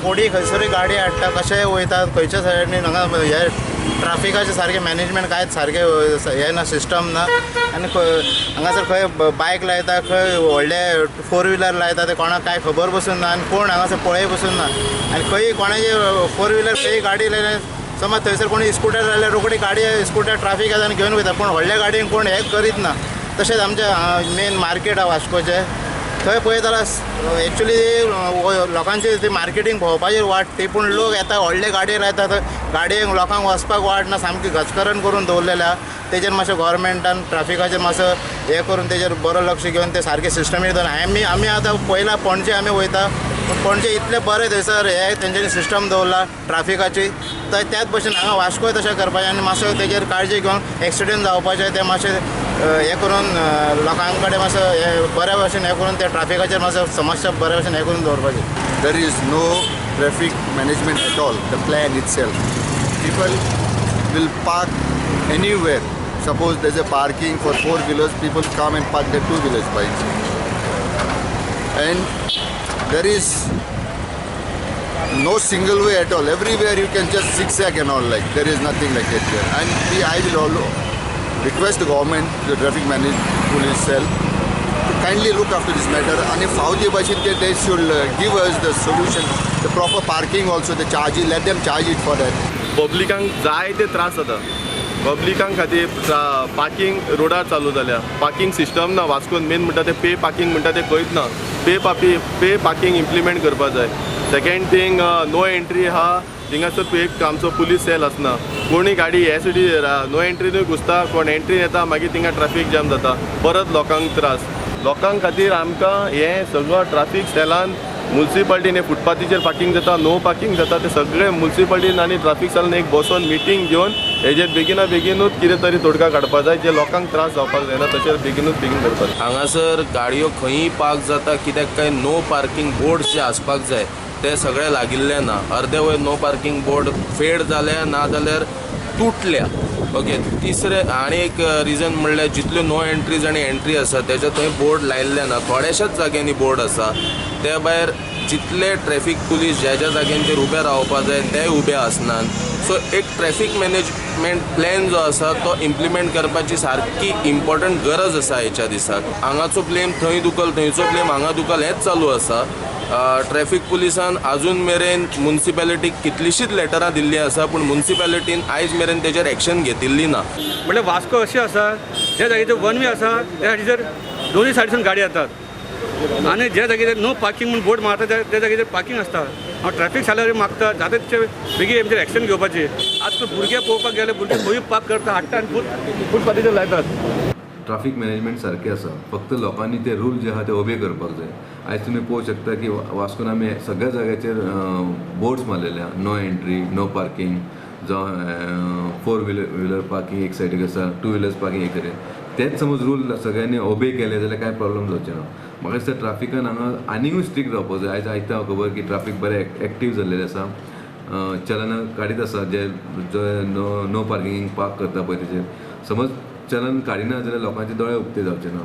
कोणी खंयसरूय गाडी हाडटा कशेंय वयतात खंयच्या सायडीन हांगा हे ट्राफिकाचें सारकें मॅनेजमेंट कांयच सारकें हें ना सिस्टम ना आनी हांगासर खंय बायक लायता खंय व्हडले 4 व्हिलर लायता ते कोणाक कांय खबर बसून ना आनी कोण हांगासर पळय बसून ना आनी खंय कोणाची 4 व्हिलर खंय गाडी लायले समज थंयसर कोणी स्कूटर जाल्यार रोखडी गाडी स्कूटर ट्राफीक येता आनी घेवन वयता पूण व्हडल्या गाडयेन कोण हें करीत ना तशेंच आमचें मेन मार्केट आहा वास्कोचें थंय पळयत जाल्यार एक्चुली लोकांची ती मार्केटींग भोंवपाचेर वाट ती पूण लोक येता व्हडले गाडये लायतात गाडयेक लोकांक वचपाक वाट ना सामकी घचकरण करून दवरलेले आहा तेजेर मातशें गोवोरमेंटान ट्राफिकाचेर मातसो हें करून तेजेर बरो लक्ष घेवन ते सारकें सिस्टमीक दवरना आमी आतां पयला पणजे आमी वयता पूण पणजे इतले बरें थंयसर हे तेंच्यांनी सिस्टम दवरला ट्राफिकाची तर त्याच भशेन हांगा वास्कोय तशें करपाचें आनी मातसो तेजेर काळजी घेवन एक्सिडेंट जावपाचें ते मातशें हे करून लोकां कडेन मातसो हे बऱ्या भशेन हे करून ते ट्राफिकाचेर मातसो समस्या बऱ्या भशेन हे करून दवरपाचें. There is no traffic management at all, the plan itself. People will park anywhere. Suppose there's a parking for 4 wheelers, people come and park their 2 wheelers bikes. And there is no single way at all. Everywhere you can just zigzag and all like. There is nothing like that here. And I will also request the government, the traffic management police cell, to kindly look after this matter. And if how they should give us the solution, the proper parking also, the charges, let them charge it for that. पब्लिकांक जाय ते त्रास जाता पब्लिकां खातीर parking रोडार चालू जाल्या parking system ना वास्कोन main म्हणटा ते पे पार्किंग म्हणटा ते खंयच ना पे पार्किंग इम्प्लिमेंट करपा जाय. सेकेंड थिंग नो एंट्री आहा थिंगासर एक आमचो पुलीस सेल आसना कोणी गाडी हे सायडीन नो एंट्रीनूय घुसता कोण एंट्रीन येता मागीर थिंगा ट्रॅफिक जाम जाता परत लोकांक त्रास लोकांक खातीर आमकां हे सगळो ट्रॅफिक सेलान म्युन्सिपाल्टीन हे फुटपाथीचेर पार्किंग जाता नो पार्किंग जाता ते सगळे म्युन्सिपाल्टीन आनी ट्रॅफिक सेलान एक बसोन मिटींग घेवन हेजेर बेगीनूच कितें तरी तोडगा काडपा जाय जे लोकांक त्रास जावपाक जायना तशें बेगीन करपाक. हांगासर गाडयो खंयी पार्क जाता कित्याक काय नो पार्किंग बोर्ड्स जे आसपाक जाय ते सगळे लागिल्ले ना अर्दे वयर नो पार्किंग बोर्ड फेड जाल्या ना जाल्यार तुटल्या. ओके तिसरे आनी एक रिजन म्हणल्यार जितल्यो नो एंट्रीज आनी एंट्री आसा तेच्या थंय बोर्ड लायिल्ले ना थोड्याशाच जाग्यांनी बोर्ड आसा त्या भायर जितले ट्रॅफिक पुलीस ज्या ज्या जाग्यांचेर उबे रावपा जाय ते उबे आसनात. सो एक ट्रॅफिक मॅनेजमेंट प्लॅन जो आसा तो इम्प्लिमेंट करपाची सारकी इम्पॉर्टंट गरज आसा हेच्या दिसाक. हांगाचो ब्लेम थंय दुखल थंयचो ब्लेम हांगा दुखल हेंच चालू आसा. ट्रॅफिक पुलिसान आजून मेरेन म्युन्सिपॅलिटीक कितलीशीच लेटरां दिल्लीं आसा पूण म्युन्सिपॅलिटीन आयज मेरेन तेजेर एक्शन घेतिल्ली ना. म्हणजे वास्को अशी आसा ज्या जाग्याचेर वन वे आसा त्या सायडीचेर दोनूय सायडीसून गाडी येतात आनी ज्या जाग्याचेर नो पार्किंग म्हणून बोर्ड मारता त्या जाग्याचेर पार्किंग आसता. हांव ट्रॅफिक सायडर मागता जाता तितचे बेगीन हेचेर एक्शन घेवपाची. आज भुरगे पळोवपाक गेले भुरगे खंय पार्क करता हाडटा आनी फुटपाथीचेर लायतात. ट्राफिक मॅनेजमेंट सारकें आसा फक्त लोकांनी ते रूल जे आहा ते ओबे करपाक जाय. आयज तुमी पळोवंक शकता की वास्कोन आमी सगळ्या जाग्याचेर बोर्ड्स मारलेले आहा नो एंट्री नो पार्किंग जावं 4 व्हिलर पार्किंग एक सायडीक आसा 2 व्हिलर्स पार्किंग एक सायडीक. तेच समज रूल सगळ्यांनी ओबे केले जाल्यार कांय प्रॉब्लेम जावचे ना. म्हाका दिसता ट्राफिकान हांगा आनीकूय स्ट्रिक्ट जावपाक जाय. आयज आयता खबर की ट्राफीक बरें एक्टीव जाल्लेलें आसा चलनां काडीत आसा जे नो पार्किंग पार्क करता पळय तेजेर समज चलन काडिना जाल्यार लोकांचे दोळे उक्ते जावचे ना.